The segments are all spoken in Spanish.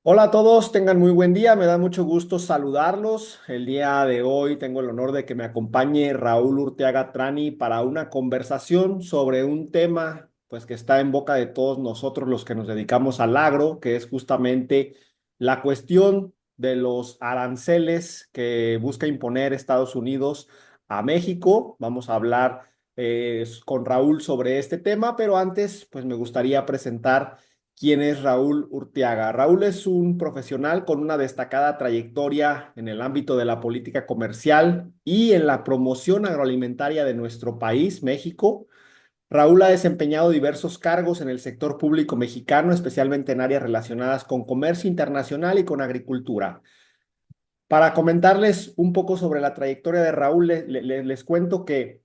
Hola a todos, tengan muy buen día, me da mucho gusto saludarlos. El día de hoy tengo el honor de que me acompañe Raúl Urteaga Trani para una conversación sobre un tema pues que está en boca de todos nosotros los que nos dedicamos al agro, que es justamente la cuestión de los aranceles que busca imponer Estados Unidos a México. Vamos a hablar con Raúl sobre este tema, pero antes pues me gustaría presentar quién es Raúl Urteaga. Raúl es un profesional con una destacada trayectoria en el ámbito de la política comercial y en la promoción agroalimentaria de nuestro país, México. Raúl ha desempeñado diversos cargos en el sector público mexicano, especialmente en áreas relacionadas con comercio internacional y con agricultura. Para comentarles un poco sobre la trayectoria de Raúl, les cuento que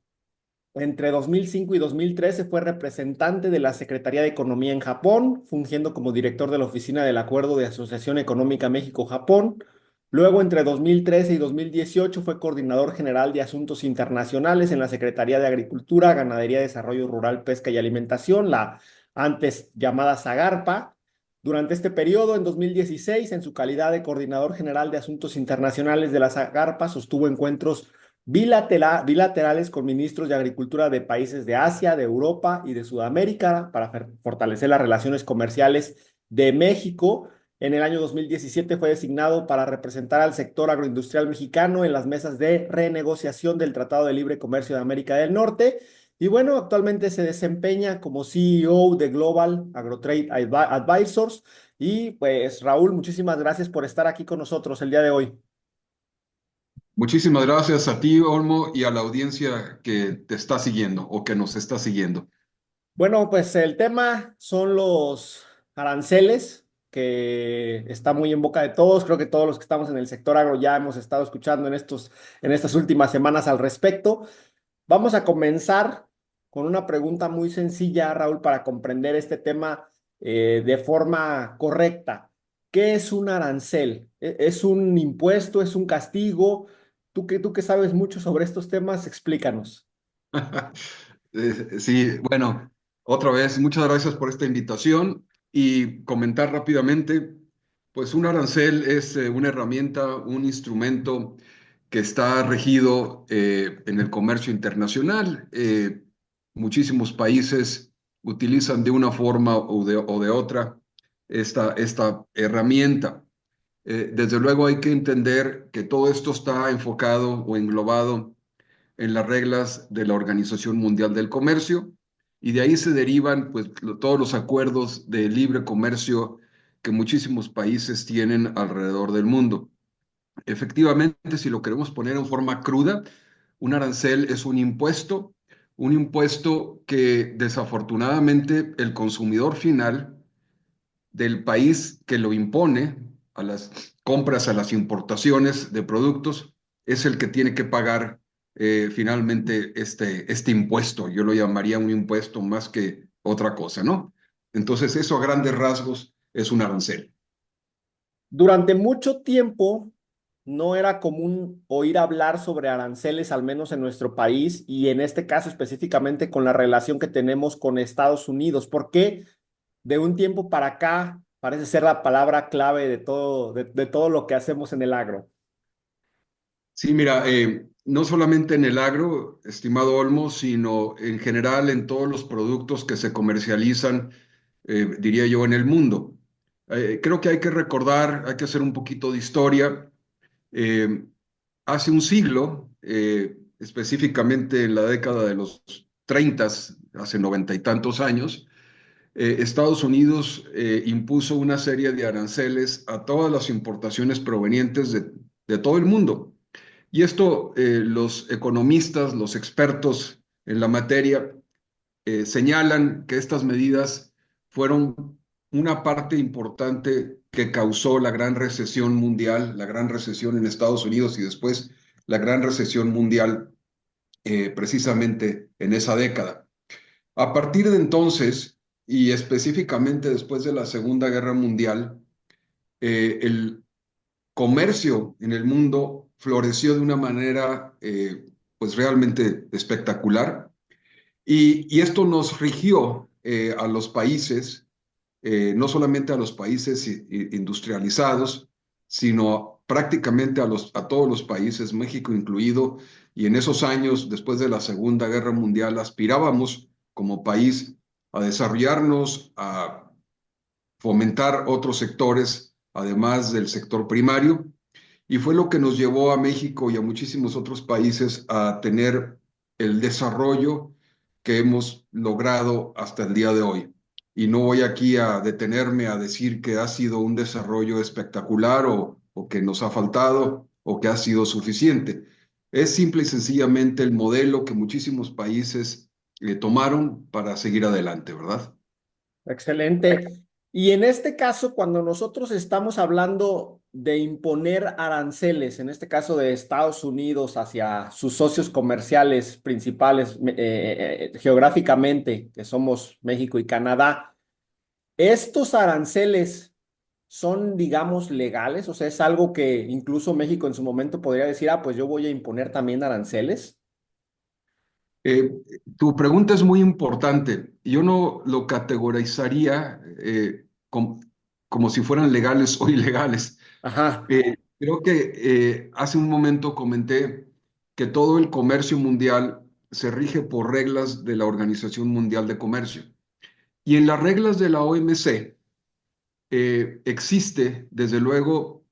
entre 2005 y 2013 fue representante de la Secretaría de Economía en Japón, fungiendo como director de la Oficina del Acuerdo de Asociación Económica México-Japón. Luego, entre 2013 y 2018, fue coordinador general de Asuntos Internacionales en la Secretaría de Agricultura, Ganadería, Desarrollo Rural, Pesca y Alimentación, la antes llamada SAGARPA. Durante este periodo, en 2016, en su calidad de coordinador general de Asuntos Internacionales de la SAGARPA, sostuvo encuentros bilaterales con ministros de Agricultura de países de Asia, de Europa y de Sudamérica para fortalecer las relaciones comerciales de México. En el año 2017 fue designado para representar al sector agroindustrial mexicano en las mesas de renegociación del Tratado de Libre Comercio de América del Norte. Y bueno, actualmente se desempeña como CEO de Global AgroTrade Advisors. Y pues Raúl, muchísimas gracias por estar aquí con nosotros el día de hoy. Muchísimas gracias a ti, Olmo, y a la audiencia que te está siguiendo o que nos está siguiendo. Bueno, pues el tema son los aranceles, que está muy en boca de todos. Creo que todos los que estamos en el sector agro ya hemos estado escuchando en estas últimas semanas al respecto. Vamos a comenzar con una pregunta muy sencilla, Raúl, para comprender este tema de forma correcta. ¿Qué es un arancel? ¿Es un impuesto? ¿Es un castigo? Tú que sabes mucho sobre estos temas, explícanos. Sí, bueno, otra vez, muchas gracias por esta invitación y comentar rápidamente, pues un arancel es una herramienta, un instrumento que está regido en el comercio internacional. Muchísimos países utilizan de una forma o de otra esta herramienta. Desde luego hay que entender que todo esto está enfocado o englobado en las reglas de la Organización Mundial del Comercio y de ahí se derivan pues todos los acuerdos de libre comercio que muchísimos países tienen alrededor del mundo. Efectivamente, si lo queremos poner en forma cruda, un arancel es un impuesto que desafortunadamente el consumidor final del país que lo impone a las compras, a las importaciones de productos, es el que tiene que pagar finalmente este impuesto. Yo lo llamaría un impuesto más que otra cosa, ¿no? Entonces, eso a grandes rasgos es un arancel. Durante mucho tiempo no era común oír hablar sobre aranceles, al menos en nuestro país, y en este caso específicamente con la relación que tenemos con Estados Unidos. ¿Por qué de un tiempo para acá parece ser la palabra clave de todo lo que hacemos en el agro? Sí, mira, no solamente en el agro, estimado Olmo, sino en general en todos los productos que se comercializan, diría yo, en el mundo. Creo que hay que recordar, hay que hacer un poquito de historia. Eh, Hace un siglo, específicamente en la década de los 30, hace 90 y tantos años, Estados Unidos impuso una serie de aranceles a todas las importaciones provenientes de todo el mundo. Y esto los economistas, los expertos en la materia, señalan que estas medidas fueron una parte importante que causó la gran recesión mundial, la gran recesión en Estados Unidos y después la gran recesión mundial precisamente en esa década. A partir de entonces, y específicamente después de la Segunda Guerra Mundial, el comercio en el mundo floreció de una manera pues realmente espectacular y esto nos rigió a los países no solamente a los países industrializados, sino prácticamente a todos los países, México incluido, y en esos años, después de la Segunda Guerra Mundial, aspirábamos como país a desarrollarnos, a fomentar otros sectores, además del sector primario, y fue lo que nos llevó a México y a muchísimos otros países a tener el desarrollo que hemos logrado hasta el día de hoy. Y no voy aquí a detenerme a decir que ha sido un desarrollo espectacular o que nos ha faltado o que ha sido suficiente. Es simple y sencillamente el modelo que muchísimos países tomaron para seguir adelante, ¿verdad? Excelente. Y en este caso, cuando nosotros estamos hablando de imponer aranceles, en este caso de Estados Unidos hacia sus socios comerciales principales geográficamente, que somos México y Canadá, ¿estos aranceles son, digamos, legales? O sea, es algo que incluso México en su momento podría decir, ah, pues yo voy a imponer también aranceles. Eh, Tu pregunta es muy importante. Yo no lo categorizaría como si fueran legales o ilegales. Ajá, Creo que hace un momento comenté que todo el comercio mundial se rige por reglas de la Organización Mundial de Comercio. Y en las reglas de la OMC existe, desde luego,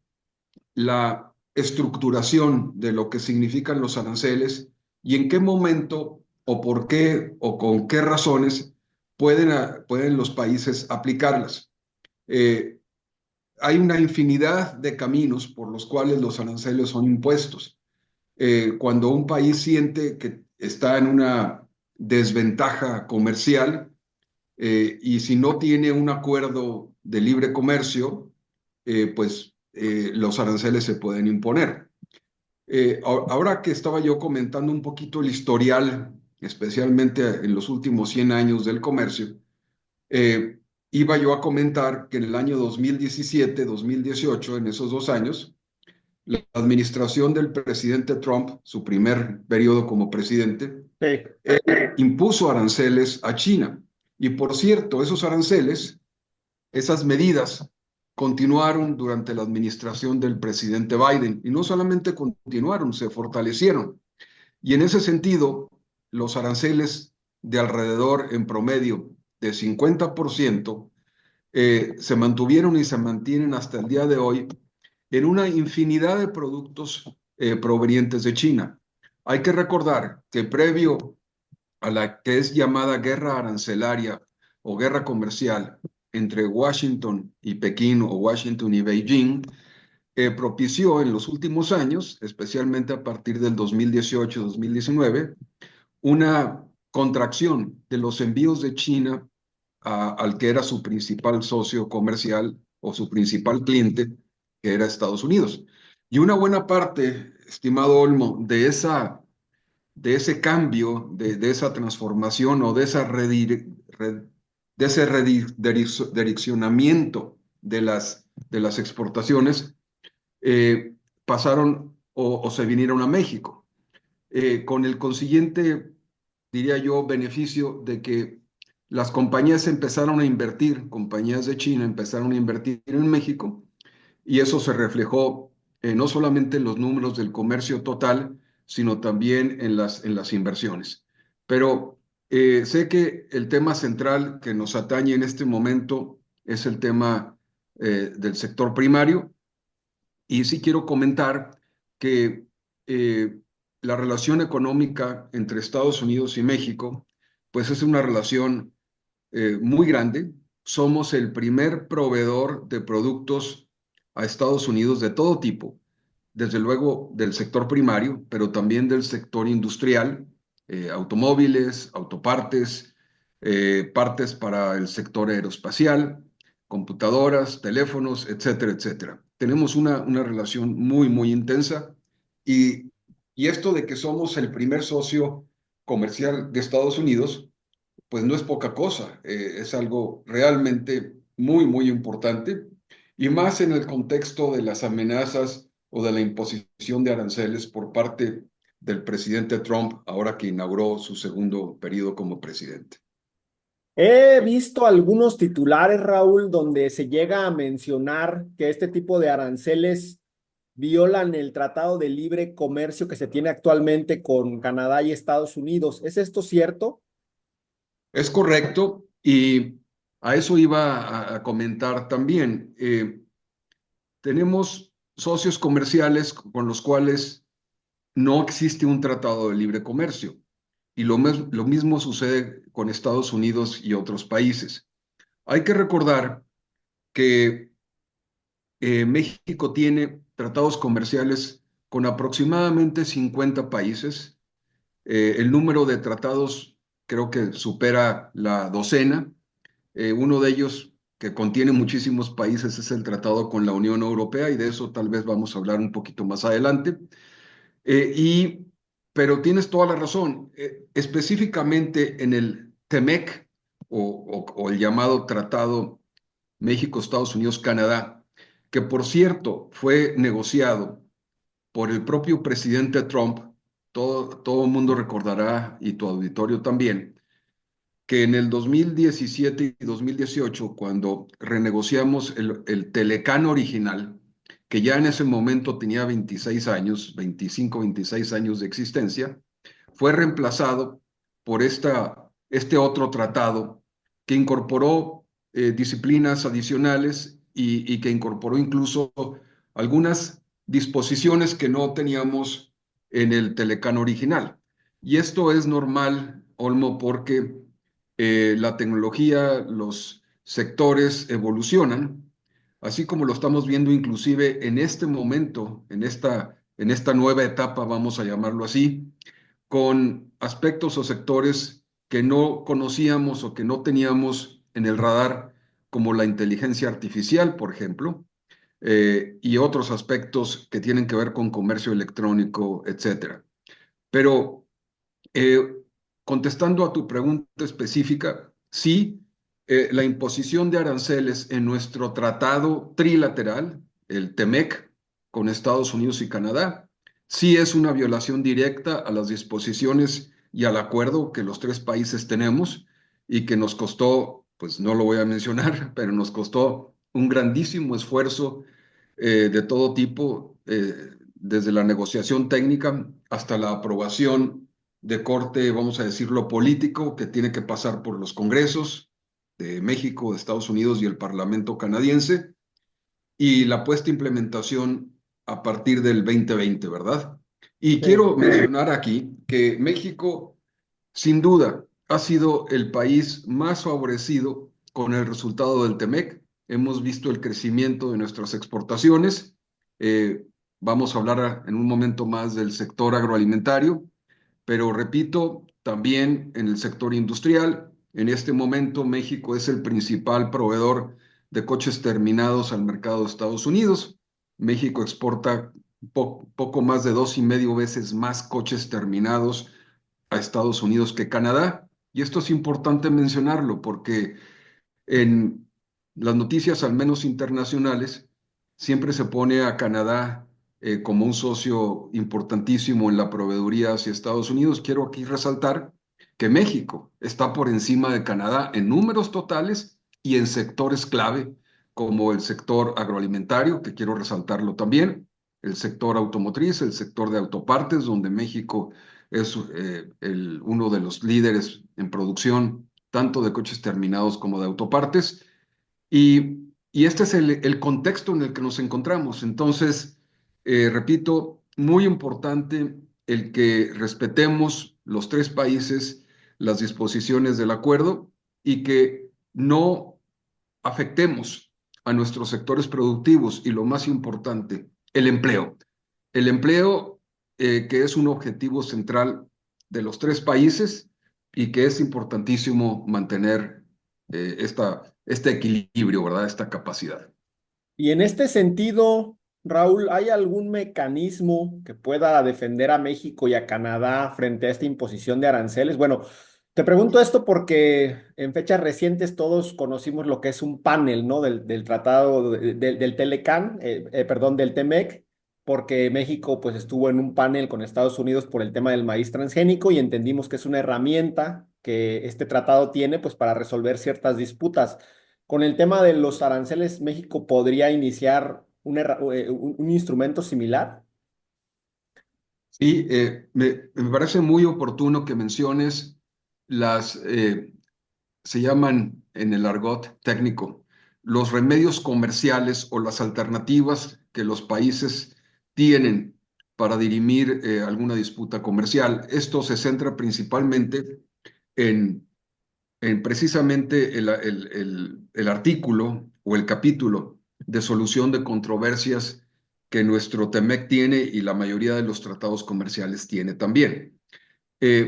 la estructuración de lo que significan los aranceles y en qué momento o por qué o con qué razones pueden los países aplicarlas. Eh, Hay una infinidad de caminos por los cuales los aranceles son impuestos. Cuando un país siente que está en una desventaja comercial, y si no tiene un acuerdo de libre comercio, los aranceles se pueden imponer. Ahora que estaba yo comentando un poquito el historial, especialmente en los últimos 100 años del comercio, eh, iba yo a comentar que en el año 2017, 2018, en esos 2 años, la administración del presidente Trump, su primer periodo como presidente, sí. impuso aranceles a China. Y por cierto, esos aranceles, esas medidas, continuaron durante la administración del presidente Biden. Y no solamente continuaron, se fortalecieron. Y en ese sentido, los aranceles de alrededor, en promedio, de 50%, se mantuvieron y se mantienen hasta el día de hoy en una infinidad de productos provenientes de China. Hay que recordar que previo a la que es llamada guerra arancelaria o guerra comercial entre Washington y Pekín o Washington y Beijing, propició en los últimos años, especialmente a partir del 2018-2019, una contracción de los envíos de China al que era su principal socio comercial o su principal cliente, que era Estados Unidos. Y una buena parte, estimado Olmo, de ese cambio, de esa transformación o de ese redireccionamiento de las exportaciones, eh, pasaron o se vinieron a México, con el consiguiente, diría yo, beneficio de que las compañías empezaron a invertir, compañías de China empezaron a invertir en México, y eso se reflejó no solamente en los números del comercio total, sino también en las inversiones. Pero sé que el tema central que nos atañe en este momento es el tema del sector primario, y sí quiero comentar que la relación económica entre Estados Unidos y México, pues es una relación muy grande. Somos el primer proveedor de productos a Estados Unidos de todo tipo, desde luego del sector primario, pero también del sector industrial, automóviles, autopartes, partes para el sector aeroespacial, computadoras, teléfonos, etcétera, etcétera. Tenemos una relación muy, muy intensa, y, y esto de que somos el primer socio comercial de Estados Unidos, pues no es poca cosa, es algo realmente muy, muy importante, y más en el contexto de las amenazas o de la imposición de aranceles por parte del presidente Trump, ahora que inauguró su segundo periodo como presidente. He visto algunos titulares, Raúl, donde se llega a mencionar que este tipo de aranceles violan el Tratado de Libre Comercio que se tiene actualmente con Canadá y Estados Unidos. ¿Es esto cierto? Es correcto y a eso iba a comentar también. Tenemos socios comerciales con los cuales no existe un tratado de libre comercio y lo mismo sucede con Estados Unidos y otros países. Hay que recordar que México tiene tratados comerciales con aproximadamente 50 países. El número de tratados creo que supera la docena. Uno de ellos que contiene muchísimos países es el tratado con la Unión Europea y de eso tal vez vamos a hablar un poquito más adelante. Eh, y, pero tienes toda la razón. Específicamente en el TEMEC o el llamado Tratado México, Estados Unidos, Canadá, que por cierto fue negociado por el propio presidente Trump, todo el mundo recordará y tu auditorio también, que en el 2017 y 2018, cuando renegociamos el Telecán original, que ya en ese momento tenía 26 años, 25, 26 años de existencia, fue reemplazado por este otro tratado que incorporó disciplinas adicionales y que incorporó incluso algunas disposiciones que no teníamos en el Telecán original. Y esto es normal, Olmo, porque la tecnología, los sectores evolucionan, así como lo estamos viendo inclusive en este momento, en esta nueva etapa, vamos a llamarlo así, con aspectos o sectores que no conocíamos o que no teníamos en el radar, como la inteligencia artificial, por ejemplo, y otros aspectos que tienen que ver con comercio electrónico, etcétera. Pero eh, contestando a tu pregunta específica, sí, la imposición de aranceles en nuestro tratado trilateral, el TEMEC, con Estados Unidos y Canadá, sí es una violación directa a las disposiciones y al acuerdo que los tres países tenemos y que nos costó, pues no lo voy a mencionar, pero nos costó un grandísimo esfuerzo de todo tipo, desde la negociación técnica hasta la aprobación de corte, vamos a decirlo, político, que tiene que pasar por los congresos de México, de Estados Unidos y el Parlamento canadiense, y la puesta en implementación a partir del 2020, ¿verdad? Y Sí. quiero mencionar aquí que México, sin duda, ha sido el país más favorecido con el resultado del TEMEC. Hemos visto el crecimiento de nuestras exportaciones. Eh, Vamos a hablar en un momento más del sector agroalimentario, pero repito, también en el sector industrial, en este momento México es el principal proveedor de coches terminados al mercado de Estados Unidos. México exporta poco más de 2,5 veces más coches terminados a Estados Unidos que Canadá. Y esto es importante mencionarlo porque en las noticias, al menos internacionales, siempre se pone a Canadá como un socio importantísimo en la proveeduría hacia Estados Unidos. Quiero aquí resaltar que México está por encima de Canadá en números totales y en sectores clave, como el sector agroalimentario, que quiero resaltarlo también, el sector automotriz, el sector de autopartes, donde México es uno de los líderes en producción tanto de coches terminados como de autopartes. Y este es el contexto en el que nos encontramos. Entonces, repito, muy importante el que respetemos los tres países las disposiciones del acuerdo y que no afectemos a nuestros sectores productivos y lo más importante, el empleo. El empleo, que es un objetivo central de los tres países y que es importantísimo mantener este equilibrio, ¿verdad? Esta capacidad. Y en este sentido, Raúl, ¿hay algún mecanismo que pueda defender a México y a Canadá frente a esta imposición de aranceles? Bueno, te pregunto esto porque en fechas recientes todos conocimos lo que es un panel, ¿no? Del tratado del Telecán, perdón, del TEMEC, porque México pues estuvo en un panel con Estados Unidos por el tema del maíz transgénico y entendimos que es una herramienta que este tratado tiene pues para resolver ciertas disputas. Con el tema de los aranceles, ¿México podría iniciar un instrumento similar? Sí, me parece muy oportuno que menciones las, se llaman en el argot técnico, los remedios comerciales o las alternativas que los países tienen para dirimir alguna disputa comercial. Esto se centra principalmente en, en precisamente el artículo o el capítulo de solución de controversias que nuestro TEMEC tiene y la mayoría de los tratados comerciales tiene también.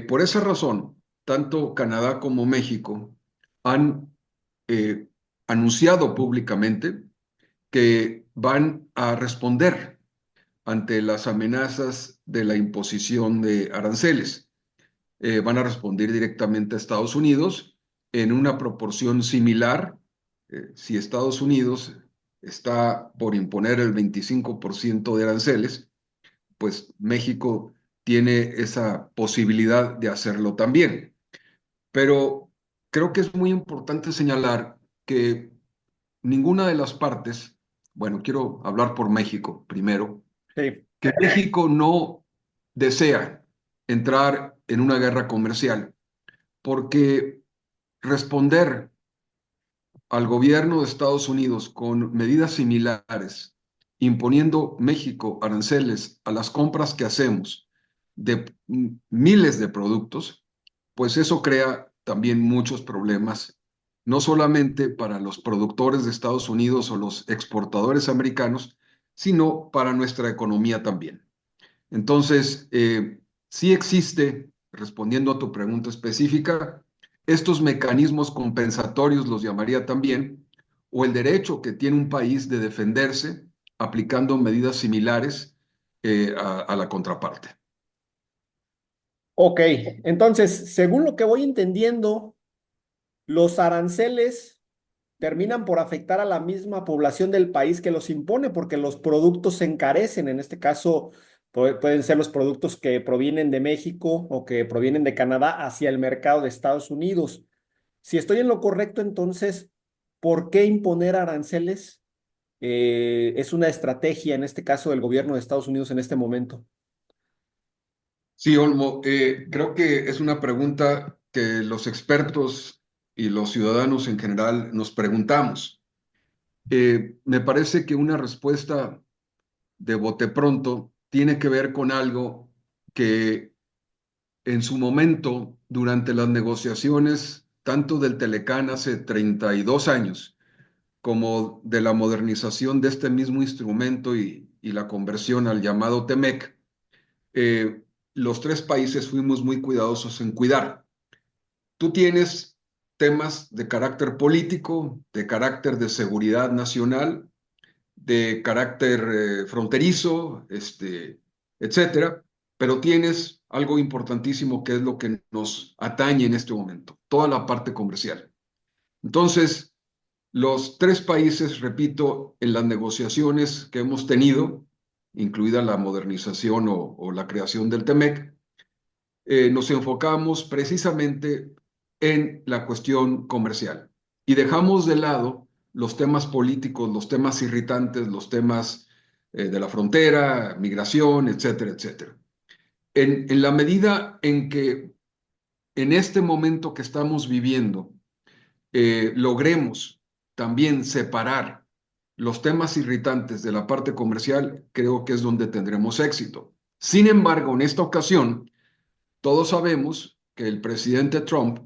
Por esa razón, tanto Canadá como México han eh, anunciado públicamente que van a responder ante las amenazas de la imposición de aranceles. Van a responder directamente a Estados Unidos en una proporción similar. Si Estados Unidos está por imponer el 25% de aranceles, pues México tiene esa posibilidad de hacerlo también. Pero creo que es muy importante señalar que ninguna de las partes, bueno, quiero hablar por México primero, Sí. que México no desea entrar en una guerra comercial, porque responder al gobierno de Estados Unidos con medidas similares, imponiendo México aranceles a las compras que hacemos de miles de productos, pues eso crea también muchos problemas, no solamente para los productores de Estados Unidos o los exportadores americanos, sino para nuestra economía también. Entonces, sí existe, respondiendo a tu pregunta específica, estos mecanismos compensatorios los llamaría también, o el derecho que tiene un país de defenderse aplicando medidas similares a la contraparte. Ok, entonces, según lo que voy entendiendo, los aranceles terminan por afectar a la misma población del país que los impone, porque los productos se encarecen. En este caso, pueden ser los productos que provienen de México o que provienen de Canadá hacia el mercado de Estados Unidos. Si estoy en lo correcto, entonces, ¿por qué imponer aranceles? Es una estrategia, en este caso, del gobierno de Estados Unidos en este momento. Sí, Olmo, creo que es una pregunta que los expertos y los ciudadanos en general nos preguntamos. Me parece que una respuesta de bote pronto tiene que ver con algo que en su momento, durante las negociaciones, tanto del Telecán hace 32 años, como de la modernización de este mismo instrumento y la conversión al llamado TEMEC, eh, los tres países fuimos muy cuidadosos en cuidar. Tú tienes temas de carácter político, de carácter de seguridad nacional, de carácter fronterizo, etcétera, pero tienes algo importantísimo que es lo que nos atañe en este momento, toda la parte comercial. Entonces, los tres países, repito, en las negociaciones que hemos tenido, incluida la modernización o la creación del TEMEC, nos enfocamos precisamente en la cuestión comercial y dejamos de lado los temas políticos, los temas irritantes, los temas de la frontera, migración, etcétera, etcétera. En la medida en que en este momento que estamos viviendo logremos también separar los temas irritantes de la parte comercial, creo que es donde tendremos éxito. Sin embargo, en esta ocasión, todos sabemos que el presidente Trump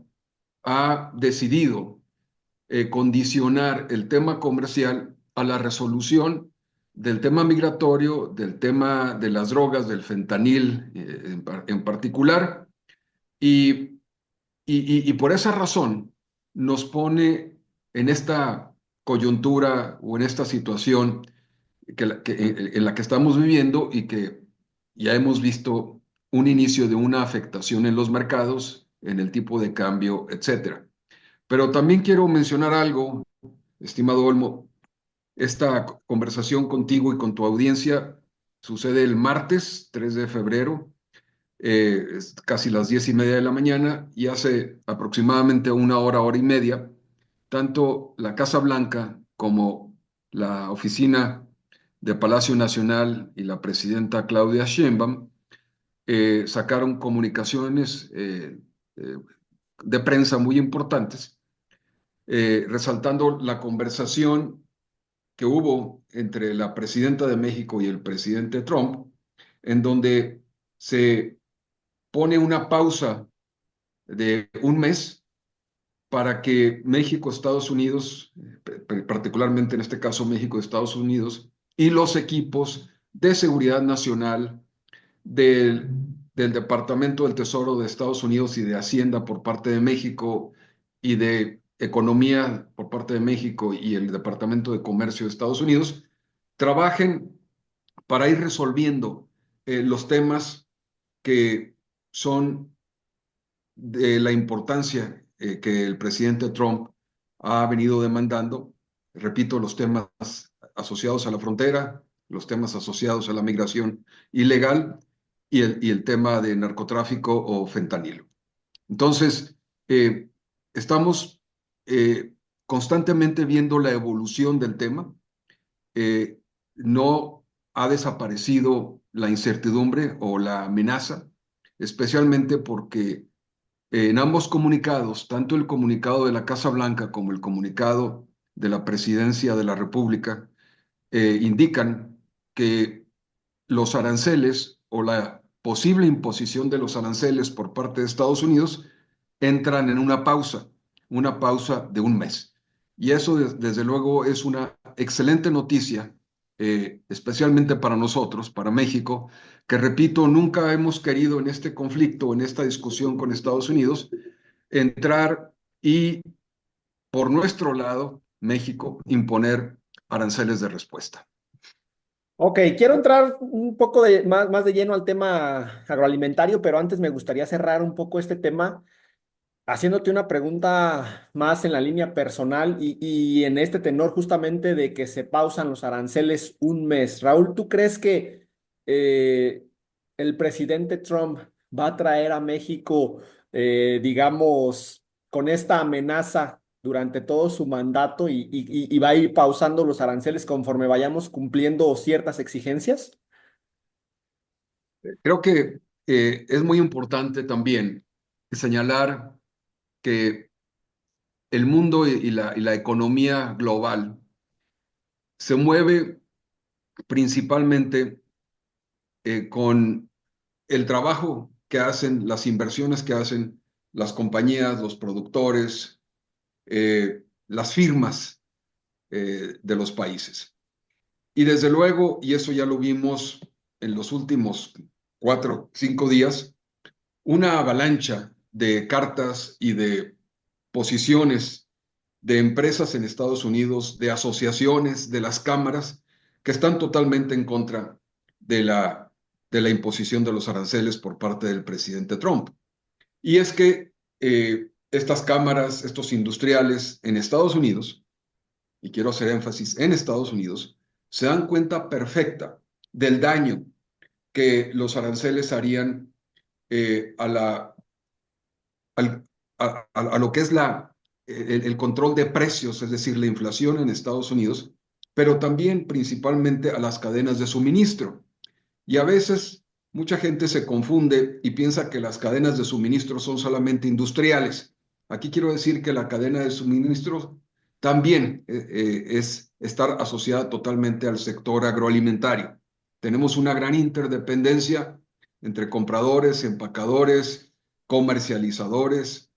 ha decidido condicionar el tema comercial a la resolución del tema migratorio, del tema de las drogas, del fentanil en particular, y, y por esa razón nos pone en esta coyuntura o en esta situación en la que estamos viviendo y que ya hemos visto un inicio de una afectación en los mercados, en el tipo de cambio, etcétera. Pero también quiero mencionar algo, estimado Olmo. Esta conversación contigo y con tu audiencia sucede el martes 3 de febrero. es casi las 10:30 de la mañana, y hace aproximadamente una hora, hora y media, tanto la Casa Blanca como la oficina de Palacio Nacional y la presidenta Claudia Sheinbaum sacaron comunicaciones eh, de prensa muy importantes, resaltando la conversación que hubo entre la presidenta de México y el presidente Trump, en donde se pone una pausa de un mes para que México, Estados Unidos, particularmente en este caso México, Estados Unidos, y los equipos de seguridad nacional del, del Departamento del Tesoro de Estados Unidos y de Hacienda por parte de México y de Economía por parte de México y el Departamento de Comercio de Estados Unidos trabajen para ir resolviendo los temas que son de la importancia que el presidente Trump ha venido demandando. Repito, los temas asociados a la frontera, los temas asociados a la migración ilegal y el tema de narcotráfico o fentanilo. Entonces, estamos constantemente viendo la evolución del tema. eh, no ha desaparecido la incertidumbre o la amenaza, especialmente porque en ambos comunicados, tanto el comunicado de la Casa Blanca como el comunicado de la Presidencia de la República, indican que los aranceles o la posible imposición de los aranceles por parte de Estados Unidos entran en una pausa de un mes. Y eso, desde luego, es una excelente noticia, especialmente para nosotros, para México, que, repito, nunca hemos querido en este conflicto, en esta discusión con Estados Unidos, entrar y, por nuestro lado, México, imponer aranceles de respuesta. Ok, quiero entrar un poco más de lleno al tema agroalimentario, pero antes me gustaría cerrar un poco este tema haciéndote una pregunta más en la línea personal y en este tenor justamente de que se pausan los aranceles un mes. Raúl, ¿tú crees que eh, el presidente Trump va a traer a México, digamos, con esta amenaza durante todo su mandato y va a ir pausando los aranceles conforme vayamos cumpliendo ciertas exigencias? Creo que es muy importante también señalar que el mundo y la economía global se mueve principalmente con el trabajo que hacen, las inversiones que hacen las compañías, los productores, las firmas de los países. Y desde luego, y eso ya lo vimos en los últimos 4, 5 días, una avalancha de cartas y de posiciones de empresas en Estados Unidos, de asociaciones, de las cámaras, que están totalmente en contra de la imposición de los aranceles por parte del presidente Trump. Y es que estas cámaras, estos industriales en Estados Unidos, y quiero hacer énfasis en Estados Unidos, se dan cuenta perfecta del daño que los aranceles harían a la al- a lo que es el control de precios, es decir, la inflación en Estados Unidos, pero también principalmente a las cadenas de suministro. Y a veces mucha gente se confunde y piensa que las cadenas de suministro son solamente industriales. Aquí quiero decir que la cadena de suministro también es estar asociada totalmente al sector agroalimentario. Tenemos una gran interdependencia entre compradores, empacadores, comercializadores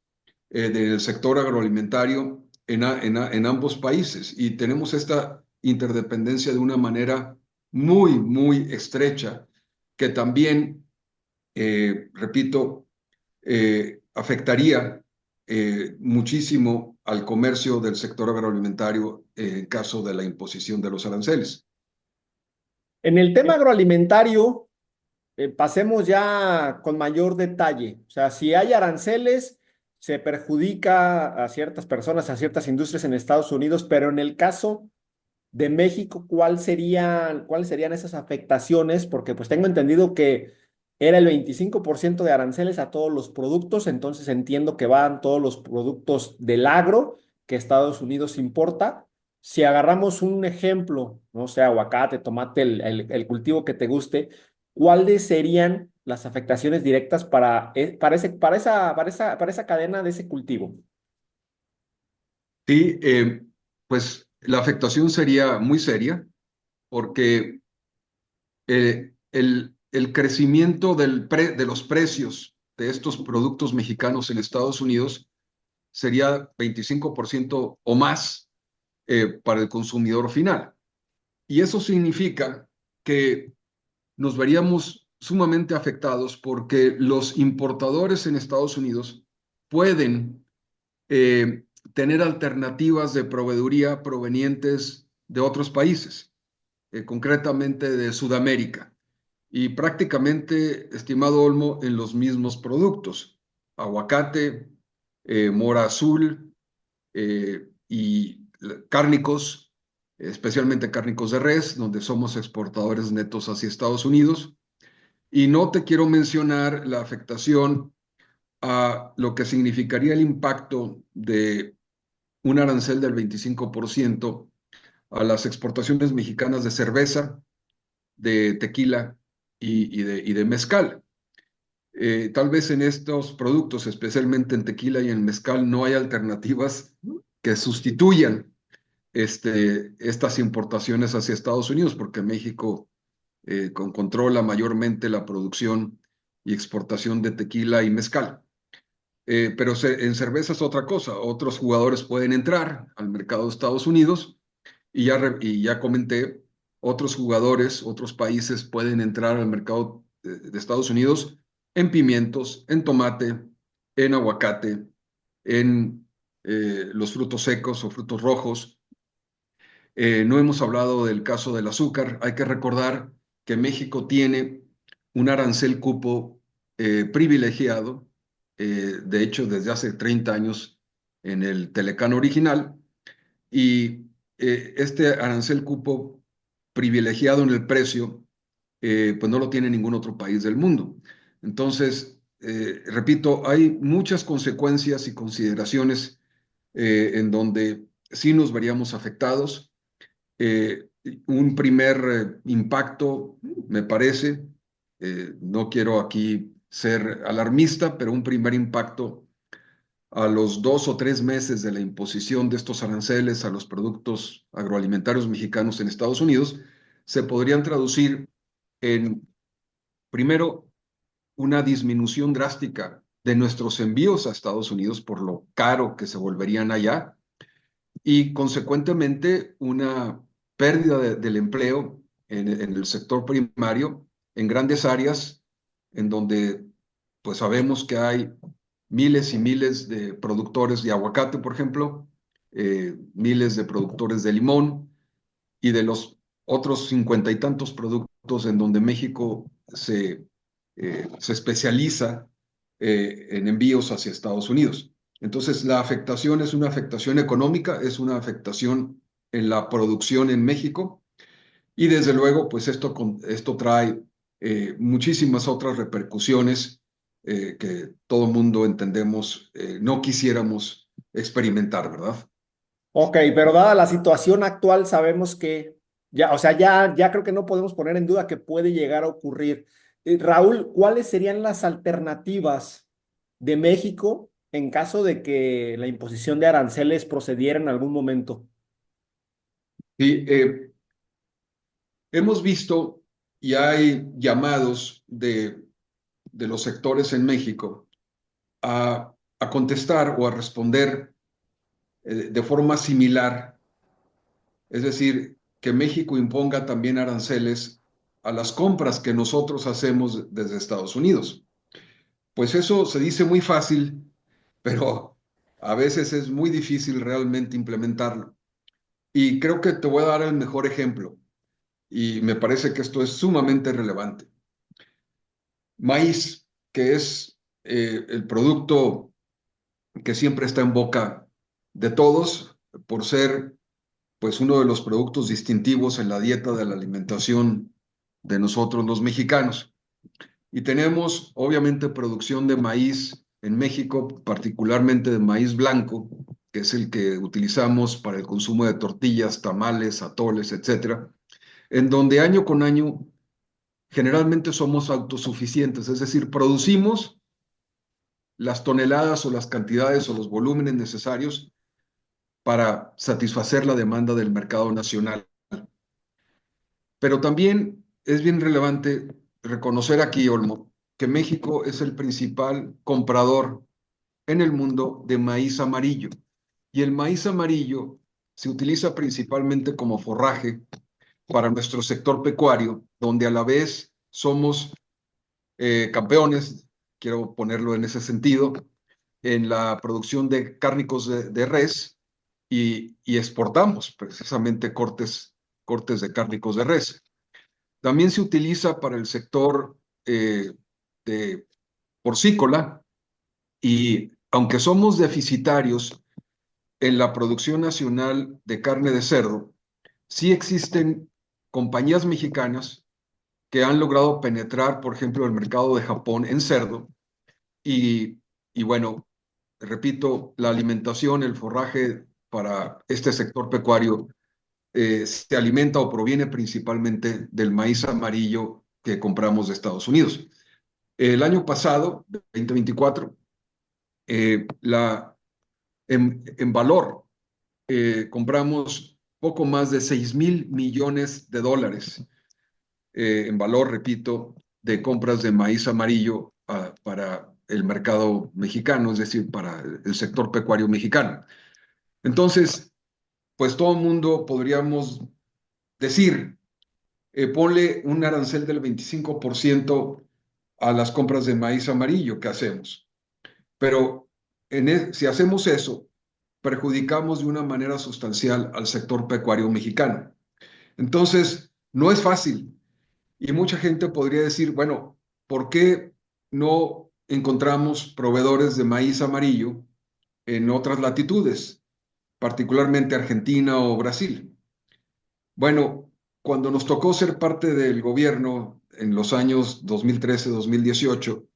del sector agroalimentario en ambos países, y tenemos esta interdependencia de una manera muy, muy estrecha que también, repito, afectaría muchísimo al comercio del sector agroalimentario en caso de la imposición de los aranceles. En el tema agroalimentario, pasemos ya con mayor detalle. O sea, si hay aranceles, se perjudica a ciertas personas, a ciertas industrias en Estados Unidos, pero en el caso de México, ¿cuáles serían esas afectaciones? Porque pues tengo entendido que era el 25% de aranceles a todos los productos, entonces entiendo que van todos los productos del agro que Estados Unidos importa. Si agarramos un ejemplo, no sé, aguacate, tomate, el cultivo que te guste, ¿cuáles serían las afectaciones directas para esa cadena de ese cultivo? Sí, pues la afectación sería muy seria porque el crecimiento de los precios de estos productos mexicanos en Estados Unidos sería 25% o más para el consumidor final. Y eso significa que nos veríamos sumamente afectados porque los importadores en Estados Unidos pueden tener alternativas de proveeduría provenientes de otros países, concretamente de Sudamérica. Y prácticamente, estimado Olmo, en los mismos productos: aguacate, mora azul y cárnicos, especialmente cárnicos de res, donde somos exportadores netos hacia Estados Unidos. Y no te quiero mencionar la afectación a lo que significaría el impacto de un arancel del 25% a las exportaciones mexicanas de cerveza, de tequila y de mezcal. Tal vez en estos productos, especialmente en tequila y en mezcal, no hay alternativas que sustituyan estas importaciones hacia Estados Unidos, porque México controla mayormente la producción y exportación de tequila y mezcal. Pero en cerveza es otra cosa. Otros jugadores pueden entrar al mercado de Estados Unidos y ya comenté, otros jugadores, otros países pueden entrar al mercado de Estados Unidos en pimientos, en tomate, en aguacate, en los frutos secos o frutos rojos. No hemos hablado del caso del azúcar. Hay que recordar que México tiene un arancel cupo privilegiado, de hecho desde hace 30 años en el Telecán original, y este arancel cupo privilegiado en el precio, pues no lo tiene ningún otro país del mundo. Entonces, repito, hay muchas consecuencias y consideraciones en donde sí nos veríamos afectados. Eh, un primer impacto, me parece, no quiero aquí ser alarmista, pero un primer impacto a los 2 o 3 meses de la imposición de estos aranceles a los productos agroalimentarios mexicanos en Estados Unidos, se podrían traducir en, primero, una disminución drástica de nuestros envíos a Estados Unidos por lo caro que se volverían allá y, consecuentemente, una pérdida del empleo en el sector primario en grandes áreas en donde pues sabemos que hay miles y miles de productores de aguacate, por ejemplo, miles de productores de limón y de los otros 50 y tantos productos en donde México se especializa en envíos hacia Estados Unidos. Entonces, la afectación es una afectación económica, es una afectación en la producción en México y desde luego, pues esto trae muchísimas otras repercusiones que todo mundo entendemos, no quisiéramos experimentar, ¿verdad? Ok, pero dada la situación actual, sabemos que ya, o sea, ya creo que no podemos poner en duda que puede llegar a ocurrir. Raúl, ¿cuáles serían las alternativas de México en caso de que la imposición de aranceles procediera en algún momento? Y hemos visto y hay llamados de los sectores en México a contestar o a responder de forma similar, es decir, que México imponga también aranceles a las compras que nosotros hacemos desde Estados Unidos. Pues eso se dice muy fácil, pero a veces es muy difícil realmente implementarlo. Y creo que te voy a dar el mejor ejemplo, y me parece que esto es sumamente relevante. Maíz, que es el producto que siempre está en boca de todos por ser pues uno de los productos distintivos en la dieta de la alimentación de nosotros los mexicanos. Y tenemos, obviamente, producción de maíz en México, particularmente de maíz blanco, que es el que utilizamos para el consumo de tortillas, tamales, atoles, etcétera, en donde año con año generalmente somos autosuficientes, es decir, producimos las toneladas o las cantidades o los volúmenes necesarios para satisfacer la demanda del mercado nacional. Pero también es bien relevante reconocer aquí, Olmo, que México es el principal comprador en el mundo de maíz amarillo. Y el maíz amarillo se utiliza principalmente como forraje para nuestro sector pecuario, donde a la vez somos campeones, quiero ponerlo en ese sentido, en la producción de cárnicos de res y exportamos precisamente cortes de cárnicos de res. También se utiliza para el sector de porcícola y aunque somos deficitarios en la producción nacional de carne de cerdo, sí existen compañías mexicanas que han logrado penetrar, por ejemplo, el mercado de Japón en cerdo y bueno, repito, la alimentación, el forraje para este sector pecuario se alimenta o proviene principalmente del maíz amarillo que compramos de Estados Unidos. El año pasado, 2024, en valor, compramos poco más de $6,000 millones en valor, repito, de compras de maíz amarillo para el mercado mexicano, es decir, para el sector pecuario mexicano. Entonces, pues todo el mundo podríamos decir, ponle un arancel del 25% a las compras de maíz amarillo que hacemos. Pero si hacemos eso, perjudicamos de una manera sustancial al sector pecuario mexicano. Entonces, no es fácil. Y mucha gente podría decir, bueno, ¿por qué no encontramos proveedores de maíz amarillo en otras latitudes, particularmente Argentina o Brasil? Bueno, cuando nos tocó ser parte del gobierno en los años 2013-2018,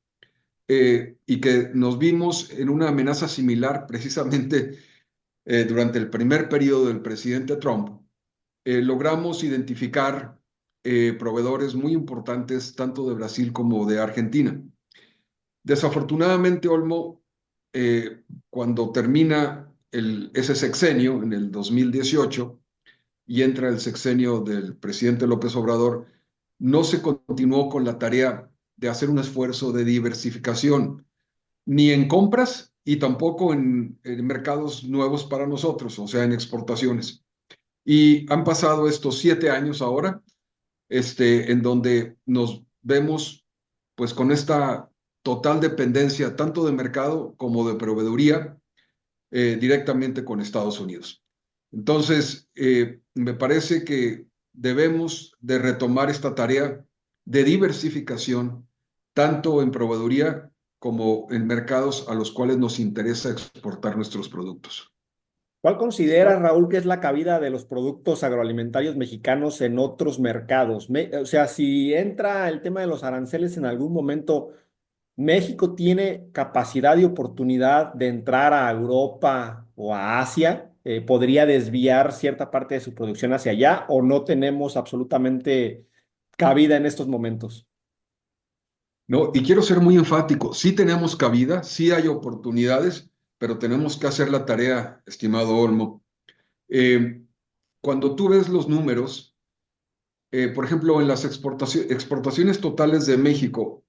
y que nos vimos en una amenaza similar precisamente durante el primer periodo del presidente Trump, logramos identificar proveedores muy importantes tanto de Brasil como de Argentina. Desafortunadamente, Olmo, cuando termina ese sexenio en el 2018 y entra el sexenio del presidente López Obrador, no se continuó con la tarea de hacer un esfuerzo de diversificación, ni en compras y tampoco en mercados nuevos para nosotros, o sea, en exportaciones. Y han pasado estos 7 años ahora, en donde nos vemos pues con esta total dependencia tanto de mercado como de proveeduría directamente con Estados Unidos. Entonces, me parece que debemos de retomar esta tarea de diversificación, tanto en proveeduría como en mercados a los cuales nos interesa exportar nuestros productos. ¿Cuál consideras, Raúl, que es la cabida de los productos agroalimentarios mexicanos en otros mercados? O sea, si entra el tema de los aranceles en algún momento, ¿México tiene capacidad y oportunidad de entrar a Europa o a Asia? ¿Podría desviar cierta parte de su producción hacia allá o no tenemos absolutamente cabida en estos momentos? No, y quiero ser muy enfático, sí tenemos cabida, sí hay oportunidades, pero tenemos que hacer la tarea, estimado Olmo. Eh, Cuando tú ves los números, por ejemplo, en las exportaciones totales de México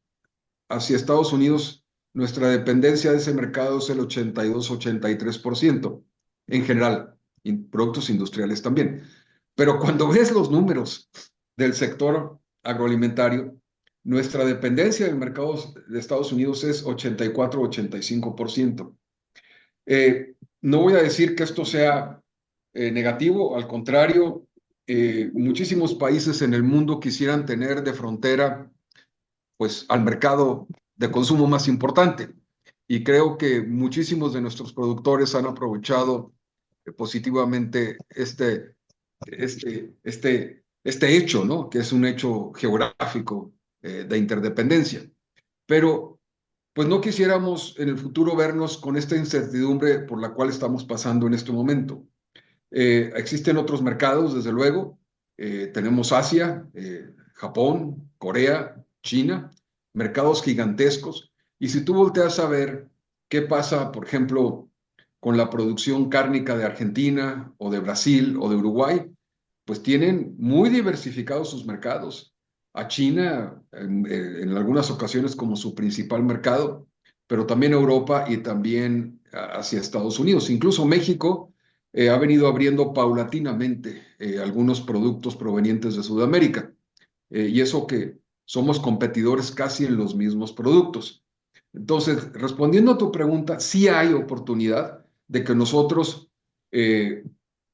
hacia Estados Unidos, nuestra dependencia de ese mercado es el 82-83% en general, y productos industriales también. Pero cuando ves los números del sector agroalimentario, nuestra dependencia del mercado de Estados Unidos es 84-85%. No voy a decir que esto sea negativo, al contrario, muchísimos países en el mundo quisieran tener de frontera pues al mercado de consumo más importante. Y creo que muchísimos de nuestros productores han aprovechado positivamente este hecho, ¿no? Que es un hecho geográfico de interdependencia. pero pues no quisiéramos en el futuro vernos con esta incertidumbre por la cual estamos pasando en este momento. Existen otros mercados, desde luego. Tenemos Asia, Japón, Corea, China, mercados gigantescos. Y si tú volteas a ver qué pasa, por ejemplo, con la producción cárnica de Argentina o de Brasil o de Uruguay, pues tienen muy diversificados sus mercados. A China en algunas ocasiones como su principal mercado, pero también a Europa y también hacia Estados Unidos. Incluso México ha venido abriendo paulatinamente algunos productos provenientes de Sudamérica. Y eso que somos competidores casi en los mismos productos. Entonces, respondiendo a tu pregunta, sí hay oportunidad de que nosotros eh,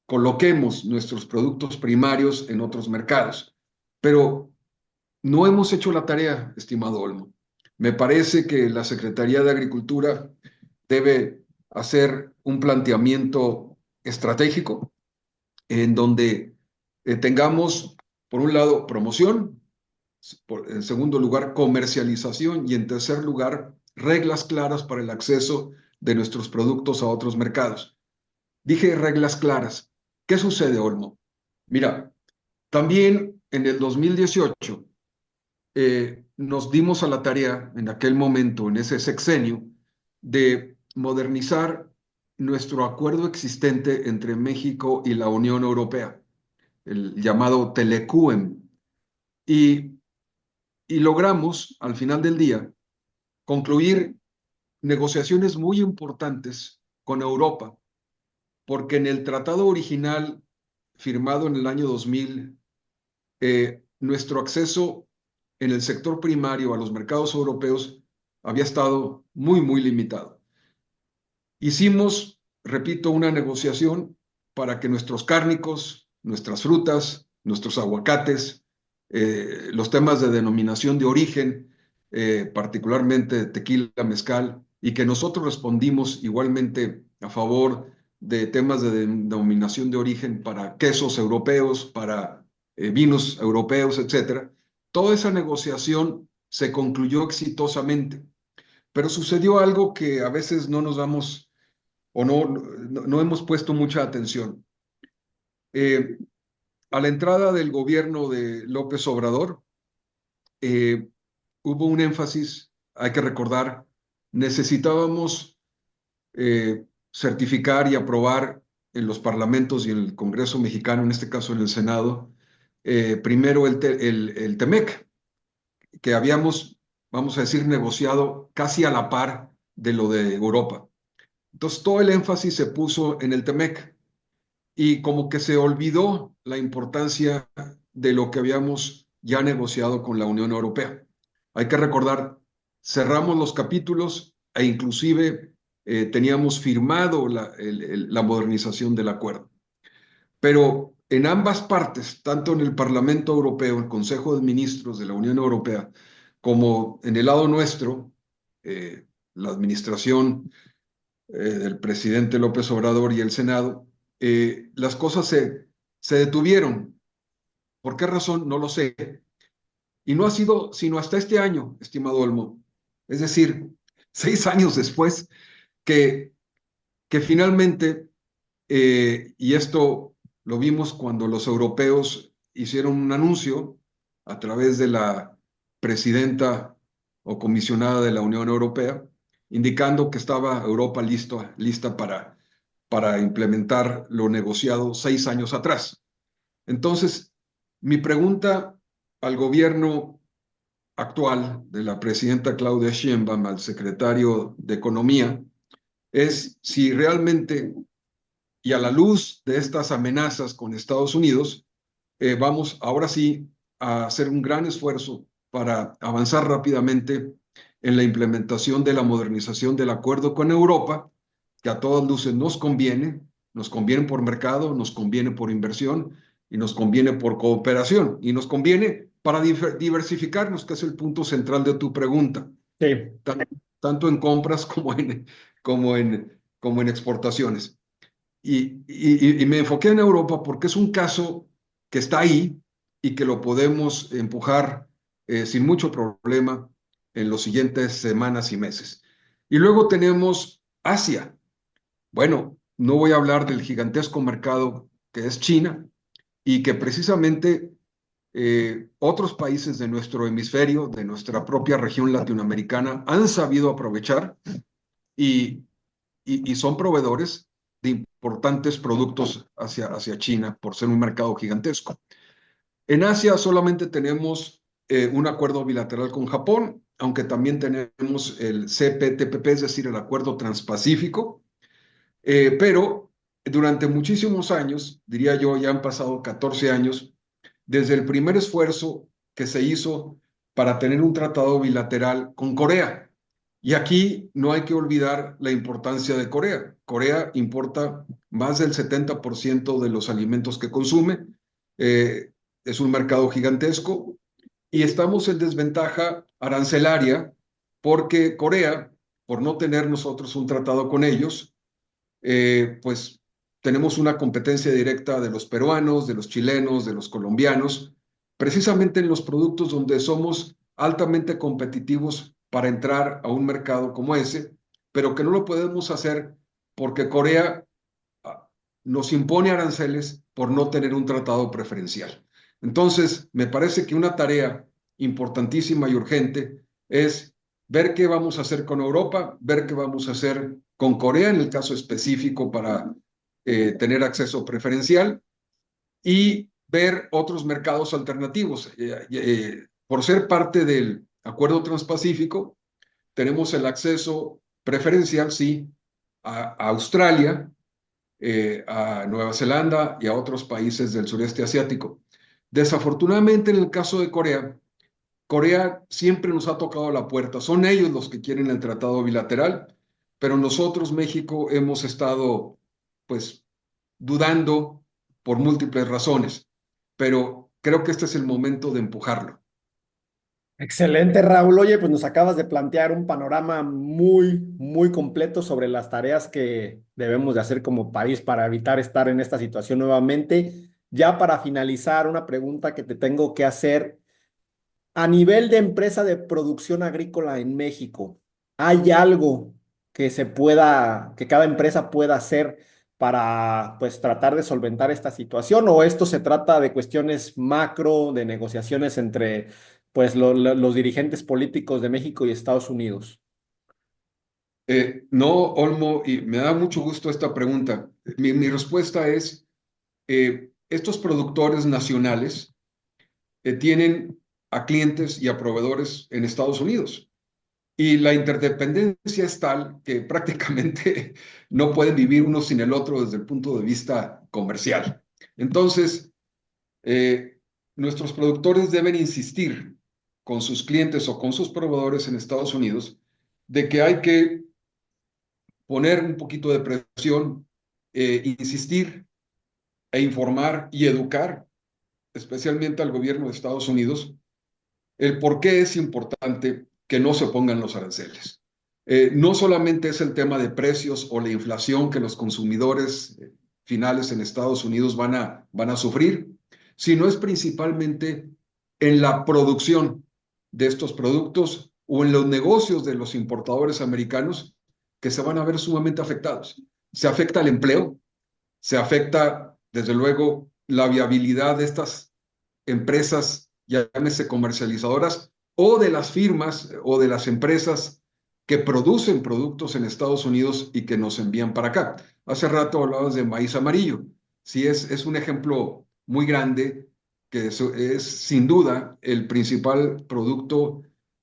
coloquemos nuestros productos primarios en otros mercados, pero no hemos hecho la tarea, estimado Olmo. Me parece que la Secretaría de Agricultura debe hacer un planteamiento estratégico en donde tengamos, por un lado, promoción, en segundo lugar, comercialización y en tercer lugar, reglas claras para el acceso de nuestros productos a otros mercados. Dije reglas claras. ¿Qué sucede, Olmo? Mira, también en el 2018 nos dimos a la tarea en aquel momento, en ese sexenio, de modernizar nuestro acuerdo existente entre México y la Unión Europea, el llamado Telecuem. Y, y logramos, al final del día, concluir negociaciones muy importantes con Europa, porque en el tratado original firmado en el año 2000, nuestro acceso en el sector primario a los mercados europeos había estado muy, muy limitado. Hicimos, repito, una negociación para que nuestros cárnicos, nuestras frutas, nuestros aguacates, los temas de denominación de origen, particularmente tequila, mezcal, y que nosotros respondimos igualmente a favor de temas de denominación de origen para quesos europeos, para vinos europeos, etcétera. Toda esa negociación se concluyó exitosamente, pero sucedió algo que a veces no nos damos o no hemos puesto mucha atención. Eh, a la entrada del gobierno de López Obrador, eh, hubo un énfasis, hay que recordar, necesitábamos certificar y aprobar en los parlamentos y en el Congreso mexicano, en este caso en el Senado, primero el TEMEC, que habíamos, vamos a decir, negociado casi a la par de lo de Europa. Entonces, todo el énfasis se puso en el TEMEC y como que se olvidó la importancia de lo que habíamos ya negociado con la Unión Europea. Hay que recordar, cerramos los capítulos e inclusive teníamos firmado la modernización del acuerdo. Pero en ambas partes, tanto en el Parlamento Europeo, el Consejo de Ministros de la Unión Europea, como en el lado nuestro, la administración del presidente López Obrador y el Senado, las cosas se detuvieron. ¿Por qué razón? No lo sé. Y no ha sido sino hasta este año, estimado Olmo, es decir, 6 años después, que, que finalmente, y esto lo vimos cuando los europeos hicieron un anuncio a través de la presidenta o comisionada de la Unión Europea, indicando que estaba Europa lista para implementar lo negociado 6 años atrás. Entonces, mi pregunta al gobierno actual de la presidenta Claudia Sheinbaum, al secretario de Economía, es si realmente, y a la luz de estas amenazas con Estados Unidos, vamos ahora sí a hacer un gran esfuerzo para avanzar rápidamente en la implementación de la modernización del acuerdo con Europa, que a todas luces nos conviene por mercado, nos conviene por inversión y nos conviene por cooperación y nos conviene para diversificarnos, que es el punto central de tu pregunta, Sí. tan, tanto en compras como en exportaciones. Y me enfoqué en Europa porque es un caso que está ahí y que lo podemos empujar sin mucho problema en los siguientes semanas y meses. Y luego tenemos Asia. Bueno, no voy a hablar del gigantesco mercado que es China y que precisamente otros países de nuestro hemisferio, de nuestra propia región latinoamericana, han sabido aprovechar y, y son proveedores de importantes productos hacia China por ser un mercado gigantesco. En Asia solamente tenemos un acuerdo bilateral con Japón, aunque también tenemos el CPTPP, es decir, el Acuerdo Transpacífico, pero durante muchísimos años, diría yo, ya han pasado 14 años, desde el primer esfuerzo que se hizo para tener un tratado bilateral con Corea. Y aquí no hay que olvidar la importancia de Corea. Corea importa más del 70% de los alimentos que consume. Eh, es un mercado gigantesco y estamos en desventaja arancelaria porque Corea, por no tener nosotros un tratado con ellos, pues tenemos una competencia directa de los peruanos, de los chilenos, de los colombianos, precisamente en los productos donde somos altamente competitivos para entrar a un mercado como ese, pero que no lo podemos hacer porque Corea ah, nos impone aranceles por no tener un tratado preferencial. Entonces, me parece que una tarea importantísima y urgente es ver qué vamos a hacer con Europa, ver qué vamos a hacer con Corea en el caso específico para tener acceso preferencial y ver otros mercados alternativos. Por ser parte del Acuerdo Transpacífico, tenemos el acceso preferencial, sí, a Australia, a Nueva Zelanda y a otros países del sureste asiático. Desafortunadamente, en el caso de Corea, Corea siempre nos ha tocado la puerta. Son ellos los que quieren el tratado bilateral, pero nosotros, México, hemos estado, pues, dudando por múltiples razones. Pero creo que este es el momento de empujarlo. Excelente, Raúl. Oye, pues nos acabas de plantear un panorama muy, muy completo sobre las tareas que debemos de hacer como país para evitar estar en esta situación nuevamente. Ya para finalizar, una pregunta que te tengo que hacer. A nivel de empresa de producción agrícola en México, ¿hay algo que se pueda, que cada empresa pueda hacer para, pues, tratar de solventar esta situación? ¿O esto se trata de cuestiones macro, de negociaciones entre, pues, los dirigentes políticos de México y Estados Unidos? No, Olmo, y me da mucho gusto esta pregunta. Mi respuesta es, estos productores nacionales tienen a clientes y a proveedores en Estados Unidos. Y la interdependencia es tal que prácticamente no pueden vivir uno sin el otro desde el punto de vista comercial. Entonces, eh, nuestros productores deben insistir con sus clientes o con sus proveedores en Estados Unidos de que hay que poner un poquito de presión, insistir e informar y educar, especialmente al gobierno de Estados Unidos, el por qué es importante que no se pongan los aranceles. No solamente es el tema de precios o la inflación que los consumidores finales en Estados Unidos van a sufrir, sino es principalmente en la producción de estos productos o en los negocios de los importadores americanos que se van a ver sumamente afectados. Se afecta el empleo, se afecta, desde luego, la viabilidad de estas empresas, llámese comercializadoras, o de las firmas o de las empresas que producen productos en Estados Unidos y que nos envían para acá. Hace rato hablabas de maíz amarillo. Sí, es un ejemplo muy grande que es sin duda el principal producto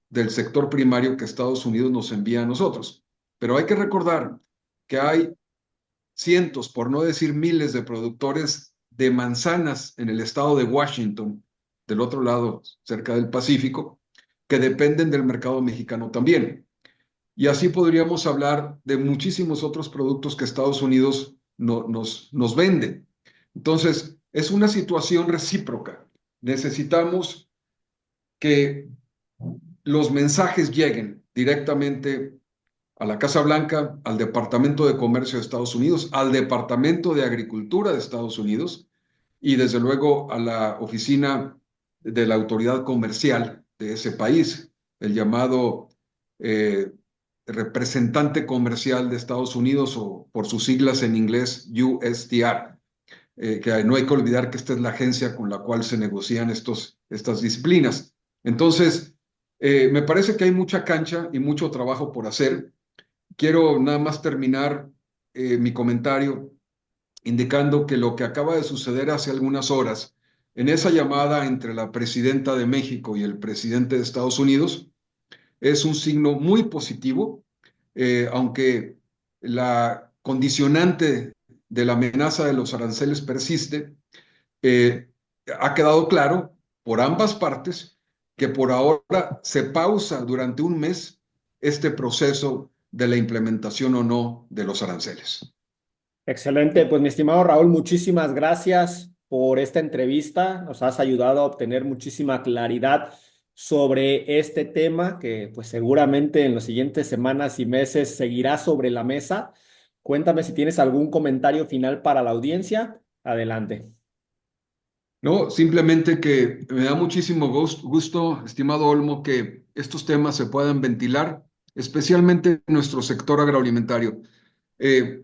del sector primario que Estados Unidos nos envía a nosotros. Pero hay que recordar que hay cientos, por no decir miles, de productores de manzanas en el estado de Washington, del otro lado, cerca del Pacífico, que dependen del mercado mexicano también. Y así podríamos hablar de muchísimos otros productos que Estados Unidos nos vende. Entonces, es una situación recíproca. Necesitamos que los mensajes lleguen directamente a la Casa Blanca, al Departamento de Comercio de Estados Unidos, al Departamento de Agricultura de Estados Unidos y desde luego a la oficina de la autoridad comercial de ese país. el llamado eh, representante comercial de Estados Unidos, o por sus siglas en inglés USTR, que no hay que olvidar que esta es la agencia con la cual se negocian estas disciplinas. Entonces, me parece que hay mucha cancha y mucho trabajo por hacer. Quiero nada más terminar mi comentario indicando que lo que acaba de suceder hace algunas horas en esa llamada entre la presidenta de México y el presidente de Estados Unidos es un signo muy positivo, aunque la condicionante de la amenaza de los aranceles persiste. eh, Ha quedado claro por ambas partes que por ahora se pausa durante un mes este proceso de la implementación o no de los aranceles. Excelente, pues mi estimado Raúl, muchísimas gracias por esta entrevista. Nos has ayudado a obtener muchísima claridad sobre este tema que pues seguramente en las siguientes semanas y meses seguirá sobre la mesa. Cuéntame si tienes algún comentario final para la audiencia. Adelante. No, simplemente que me da muchísimo gusto, estimado Olmo, que estos temas se puedan ventilar, especialmente en nuestro sector agroalimentario. Eh,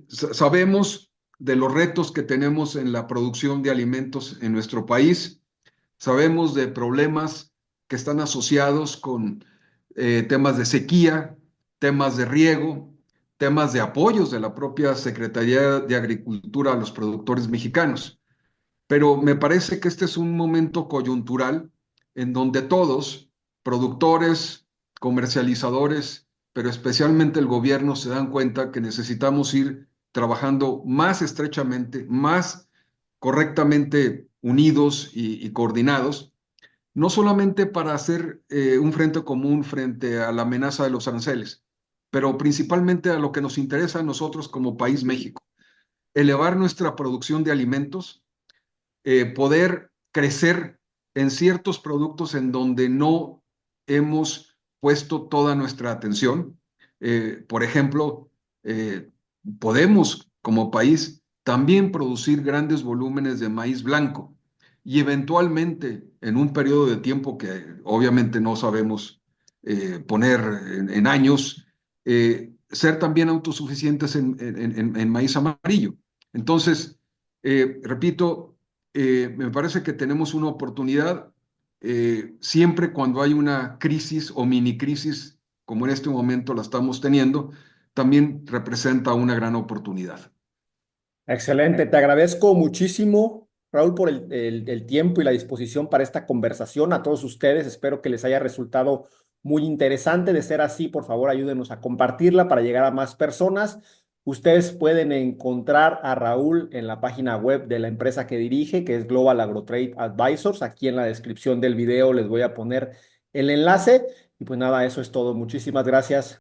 Sabemos de los retos que tenemos en la producción de alimentos en nuestro país, sabemos de problemas que están asociados con temas de sequía, temas de riego, temas de apoyos de la propia Secretaría de Agricultura a los productores mexicanos. Pero me parece que este es un momento coyuntural en donde todos, productores, comercializadores, pero especialmente el gobierno, se dan cuenta que necesitamos ir trabajando más estrechamente, más correctamente unidos y coordinados, no solamente para hacer un frente común frente a la amenaza de los aranceles, pero principalmente a lo que nos interesa a nosotros como país México, elevar nuestra producción de alimentos, poder crecer en ciertos productos en donde no hemos puesto toda nuestra atención. Por ejemplo, eh, podemos como país también producir grandes volúmenes de maíz blanco y eventualmente en un periodo de tiempo que obviamente no sabemos poner en años, ser también autosuficientes en maíz amarillo. Entonces, repito, me parece que tenemos una oportunidad siempre cuando hay una crisis o mini crisis, como en este momento la estamos teniendo, también representa una gran oportunidad. Excelente, te agradezco muchísimo, Raúl, por el tiempo y la disposición para esta conversación. A todos ustedes, espero que les haya resultado muy interesante. De ser así, por favor, ayúdenos a compartirla para llegar a más personas. Ustedes pueden encontrar a Raúl en la página web de la empresa que dirige, que es Global AgroTrade Advisors. Aquí en la descripción del video les voy a poner el enlace. Y pues nada, eso es todo. Muchísimas gracias.